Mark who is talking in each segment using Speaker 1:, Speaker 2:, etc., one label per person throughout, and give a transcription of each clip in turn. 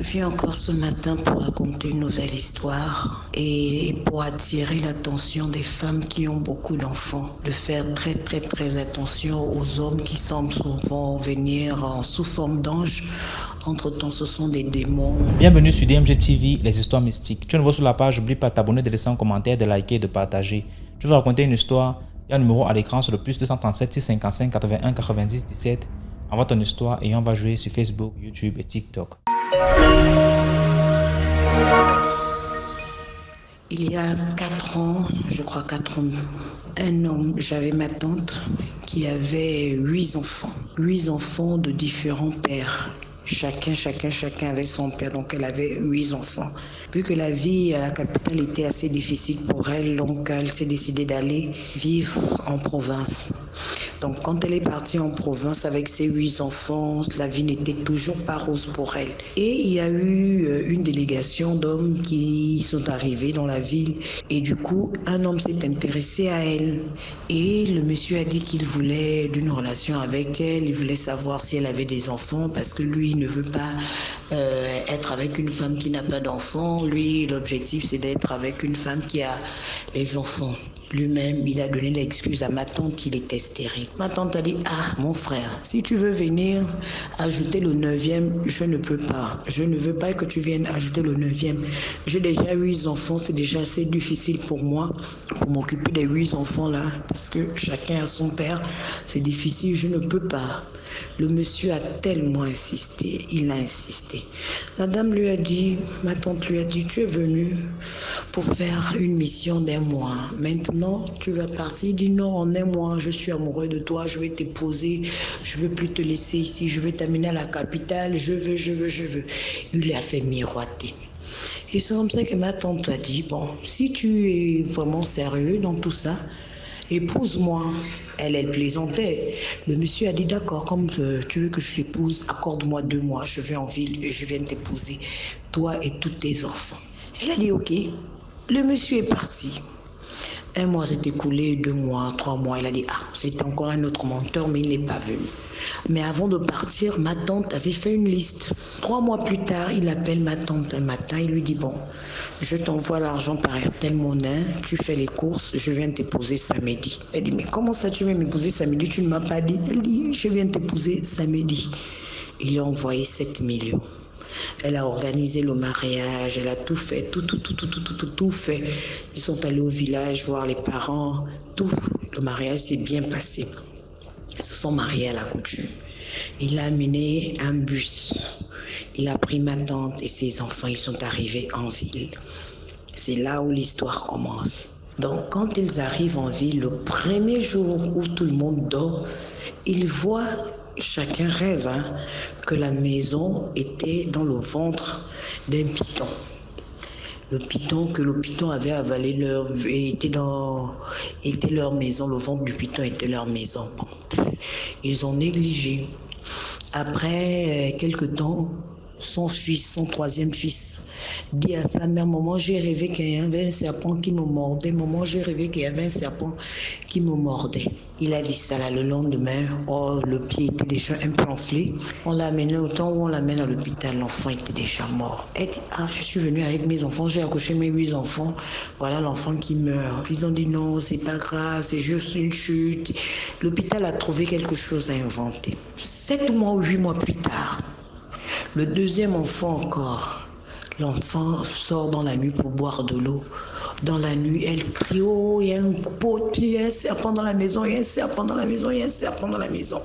Speaker 1: Je viens encore ce matin pour raconter une nouvelle histoire et pour attirer l'attention des femmes qui ont beaucoup d'enfants, de faire très attention aux hommes qui semblent souvent venir sous forme d'anges. Entre-temps, ce sont des démons.
Speaker 2: Bienvenue sur DMG TV, les histoires mystiques. Tu es nouveau sur la page, n'oublie pas de t'abonner, de laisser un commentaire, de liker et de partager. Tu veux raconter une histoire? Il y a un numéro à l'écran sur le plus 237 655 81 90 17. Envoie ton histoire et on va jouer sur Facebook, YouTube et TikTok.
Speaker 1: Il y a 4 ans, je crois 4 ans, un homme, j'avais ma tante qui avait 8 enfants. 8 enfants de différents pères. Chacun avait son père, donc elle avait 8 enfants. Vu que la vie à la capitale était assez difficile pour elle, donc elle s'est décidée d'aller vivre en province. Donc quand elle est partie en province avec ses 8 enfants, la vie n'était toujours pas rose pour elle. Et il y a eu une délégation d'hommes qui sont arrivés dans la ville et du coup un homme s'est intéressé à elle. Et le monsieur a dit qu'il voulait d'une relation avec elle, il voulait savoir si elle avait des enfants parce que lui il ne veut pas être avec une femme qui n'a pas d'enfants. Lui, l'objectif c'est d'être avec une femme qui a les enfants. Lui-même, il a donné l'excuse à ma tante qu'il était stérile. Ma tante a dit, ah, mon frère, si tu veux venir ajouter le 9e, je ne peux pas. Je ne veux pas que tu viennes ajouter le 9e. J'ai déjà 8 enfants, c'est déjà assez difficile pour moi, pour m'occuper des 8 enfants là, parce que chacun a son père. C'est difficile, je ne peux pas. Le monsieur a tellement insisté, il a insisté. La dame lui a dit, ma tante lui a dit, tu es venue pour faire une mission d'1 mois. Maintenant, tu vas partir. Il dit non, en 1 mois, je suis amoureux de toi, je vais t'épouser, je veux plus te laisser ici, je veux t'amener à la capitale, je veux. Il lui a fait miroiter. Et c'est comme ça que ma tante a dit, bon, si tu es vraiment sérieux dans tout ça, épouse-moi. Elle plaisantait. Le monsieur a dit d'accord, comme tu veux que je l'épouse, accorde-moi 2 mois, je vais en ville et je viens t'épouser, toi et tous tes enfants. Elle a dit ok. Le monsieur est parti. 1 mois s'est écoulé, 2 mois, 3 mois. Elle a dit ah, c'était encore un autre menteur, mais il n'est pas venu. Mais avant de partir, ma tante avait fait une liste. 3 mois plus tard, il appelle ma tante un matin, il lui dit bon, je t'envoie l'argent par tel monnaie, tu fais les courses, je viens t'épouser samedi. Elle dit mais comment ça tu viens m'épouser samedi, tu ne m'as pas dit. Elle dit je viens t'épouser samedi. Il lui a envoyé 7 millions. Elle a organisé le mariage, elle a tout fait, tout fait. Ils sont allés au village voir les parents, tout. Le mariage s'est bien passé. Ils se sont mariés à la coutume. Il a amené un bus. Il a pris ma tante et ses enfants, ils sont arrivés en ville. C'est là où l'histoire commence. Donc quand ils arrivent en ville, le premier jour où tout le monde dort, ils voient, chacun rêve, que la maison était dans le ventre d'un python. Le python avait avalé était leur maison, le ventre du python était leur maison. Ils ont négligé. Après quelque temps, son fils, son 3e fils, dit à sa mère, maman, j'ai rêvé qu'il y avait un serpent qui me mordait. Maman, j'ai rêvé qu'il y avait un serpent qui me mordait. Il a dit ça là, le lendemain. Oh, le pied était déjà un peu enflé. On l'a amené au temps où on l'amène à l'hôpital. L'enfant était déjà mort. Elle dit, ah, je suis venue avec mes enfants, j'ai accouché mes 8 enfants. Voilà l'enfant qui meurt. Ils ont dit non, c'est pas grave, c'est juste une chute. L'hôpital a trouvé quelque chose à inventer. 7 mois ou 8 mois plus tard, le 2e enfant encore, l'enfant sort dans la nuit pour boire de l'eau. Dans la nuit, elle crie, oh, il y a un pot, il y a un serpent dans la maison, il y a un serpent dans la maison, il y a un serpent dans la maison.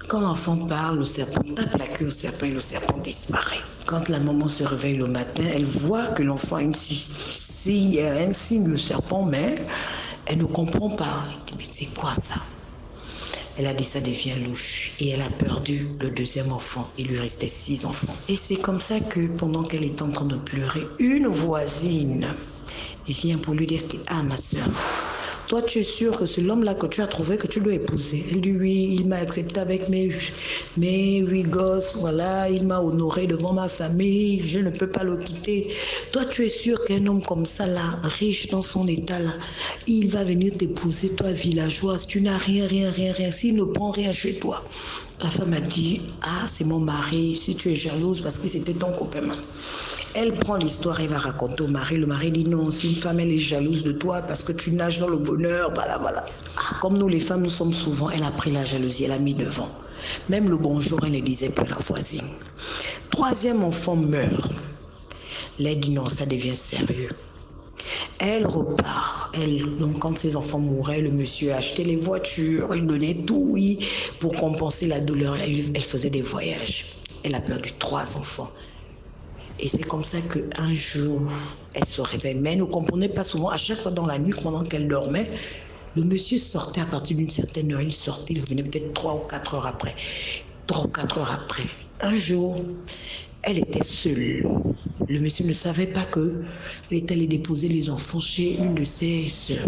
Speaker 1: Quand l'enfant parle, le serpent tape la queue au serpent et le serpent disparaît. Quand la maman se réveille le matin, elle voit que l'enfant a un signe de serpent, mais elle ne comprend pas. Elle dit, mais c'est quoi ça? Elle a dit ça devient louche et elle a perdu le 2e enfant. Il lui restait 6 enfants. Et c'est comme ça que pendant qu'elle est en train de pleurer, une voisine vient pour lui dire que ah ma soeur, toi tu es sûre que c'est l'homme-là que tu as trouvé que tu dois épouser? Elle dit oui, il m'a accepté avec mes 8 gosses, voilà, il m'a honoré devant ma famille, je ne peux pas le quitter. Toi tu es sûre qu'un homme comme ça là, riche dans son état là, il va venir t'épouser, toi villageoise, tu n'as rien, s'il ne prend rien chez toi, La femme a dit, ah, c'est mon mari, si tu es jalouse parce que c'était ton copain. Elle prend l'histoire et va raconter au mari. Le mari dit, non, si une femme, elle est jalouse de toi parce que tu nages dans le bonheur, voilà, voilà. Ah, comme nous les femmes, nous sommes souvent, elle a pris la jalousie, elle a mis devant. Même le bonjour, elle ne disait plus à la voisine. Troisième enfant meurt. Elle a dit, non, ça devient sérieux. Elle repart. Donc quand ses enfants mouraient, le monsieur achetait les voitures, il donnait tout, oui, pour compenser la douleur. Elle faisait des voyages. Elle a perdu 3 enfants. Et c'est comme ça qu'un jour, elle se réveille. Mais elle ne comprenait pas souvent, à chaque fois dans la nuit, pendant qu'elle dormait, le monsieur sortait à partir d'une certaine heure. Il sortait, il revenait peut-être 3 ou 4 heures après. 3 ou 4 heures après. Un jour, elle était seule. Le monsieur ne savait pas qu'elle était allée déposer les enfants chez une de ses sœurs.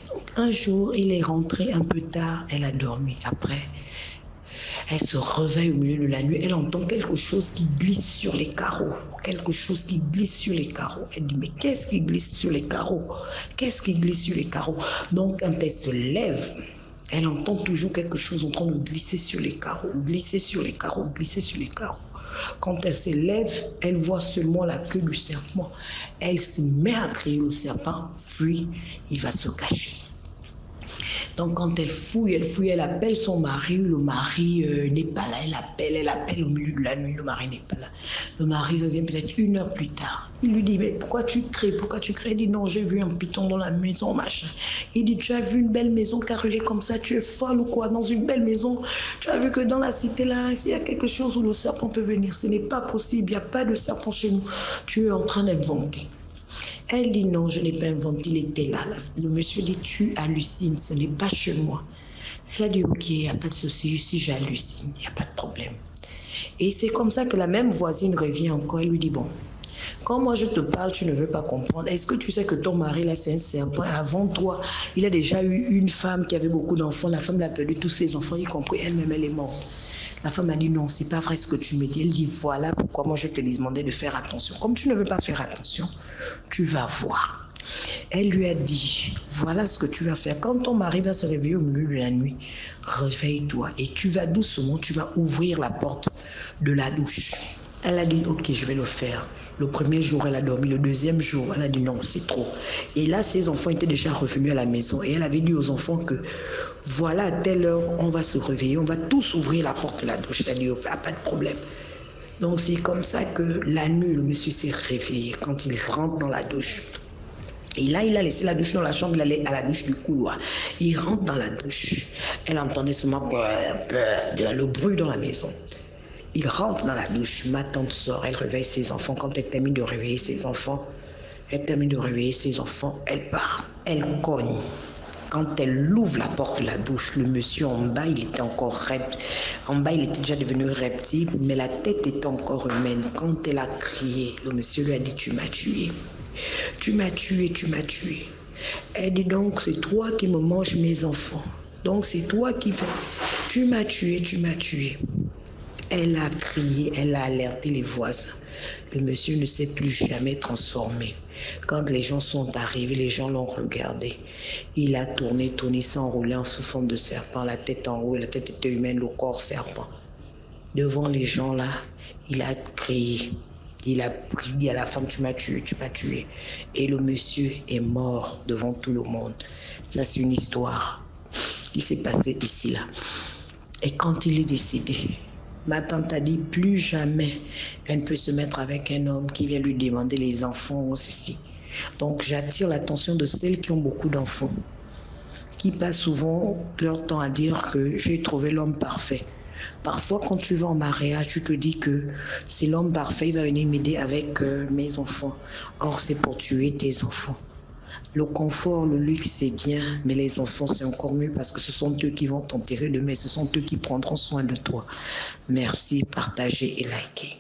Speaker 1: Donc un jour, il est rentré un peu tard, elle a dormi. Après, elle se réveille au milieu de la nuit, elle entend quelque chose qui glisse sur les carreaux. Quelque chose qui glisse sur les carreaux. Elle dit, mais qu'est-ce qui glisse sur les carreaux? Qu'est-ce qui glisse sur les carreaux? Donc quand elle se lève, elle entend toujours quelque chose en train de glisser sur les carreaux, glisser sur les carreaux, glisser sur les carreaux. Quand elle se lève, elle voit seulement la queue du serpent. Elle se met à crier, le serpent fuit, il va se cacher. Donc quand elle fouille, elle appelle son mari, le mari n'est pas là, elle appelle au milieu de la nuit, le mari n'est pas là. Le mari revient peut-être 1 heure plus tard. Il lui dit, mais pourquoi tu cries? Il dit, non, j'ai vu un python dans la maison, machin. Il dit, tu as vu une belle maison carrelée comme ça, tu es folle ou quoi? Dans une belle maison, tu as vu que dans la cité là, s'il y a quelque chose où le serpent peut venir, ce n'est pas possible, il n'y a pas de serpent chez nous. Tu es en train d'inventer. Elle dit non, je n'ai pas inventé, il était là. Le monsieur dit, tu hallucines, ce n'est pas chez moi. Elle a dit, ok, il n'y a pas de souci, si j'hallucine, il n'y a pas de problème. Et c'est comme ça que la même voisine revient encore, elle lui dit, bon, quand moi je te parle, tu ne veux pas comprendre. Est-ce que tu sais que ton mari là, c'est un serpent? Avant toi, il a déjà eu une femme qui avait beaucoup d'enfants, la femme l'a perdu tous ses enfants, y compris elle-même, elle est morte. La femme a dit non, c'est pas vrai ce que tu me dis. Elle dit voilà pourquoi moi je te demandais de faire attention. Comme tu ne veux pas faire attention, tu vas voir. Elle lui a dit voilà ce que tu vas faire. Quand ton mari va se réveiller au milieu de la nuit, réveille-toi et tu vas doucement, tu vas ouvrir la porte de la douche. Elle a dit ok, je vais le faire. Le premier jour, elle a dormi. Le deuxième jour, elle a dit non, c'est trop. Et là, ses enfants étaient déjà revenus à la maison. Et elle avait dit aux enfants que voilà, à telle heure, on va se réveiller. On va tous ouvrir la porte de la douche. Elle a dit, pas de problème. Donc, c'est comme ça que la nuit, le monsieur s'est réveillé quand il rentre dans la douche. Et là, il a laissé la douche dans la chambre, il allait à la douche du couloir. Il rentre dans la douche. Elle entendait seulement le bruit dans la maison. Il rentre dans la douche, ma tante sort, elle réveille ses enfants. Quand elle termine de réveiller ses enfants, elle part, elle cogne. Quand elle ouvre la porte de la douche, le monsieur en bas, il était encore reptile. En bas, il était déjà devenu reptile, mais la tête était encore humaine. Quand elle a crié, le monsieur lui a dit, tu m'as tué. Tu m'as tué, tu m'as tué. Elle dit donc, c'est toi qui me manges mes enfants. Donc, c'est toi qui fais. Tu m'as tué, tu m'as tué. Elle a crié, elle a alerté les voisins. Le monsieur ne s'est plus jamais transformé. Quand les gens sont arrivés, les gens l'ont regardé. Il a tourné, s'enroulé en sous forme de serpent, la tête en haut, la tête était humaine, le corps serpent. Devant les gens là, il a crié. Il a dit à la femme, tu m'as tué, tu m'as tué. Et le monsieur est mort devant tout le monde. Ça, c'est une histoire qui s'est passée ici là. Et quand il est décédé, ma tante a dit plus jamais elle ne peut se mettre avec un homme qui vient lui demander les enfants ou ceci. Donc j'attire l'attention de celles qui ont beaucoup d'enfants, qui passent souvent leur temps à dire que j'ai trouvé l'homme parfait. Parfois quand tu vas en mariage, tu te dis que c'est l'homme parfait, il va venir m'aider avec mes enfants. Or c'est pour tuer tes enfants. Le confort, le luxe, c'est bien, mais les enfants, c'est encore mieux parce que ce sont eux qui vont t'enterrer demain, ce sont eux qui prendront soin de toi. Merci, partagez et likez.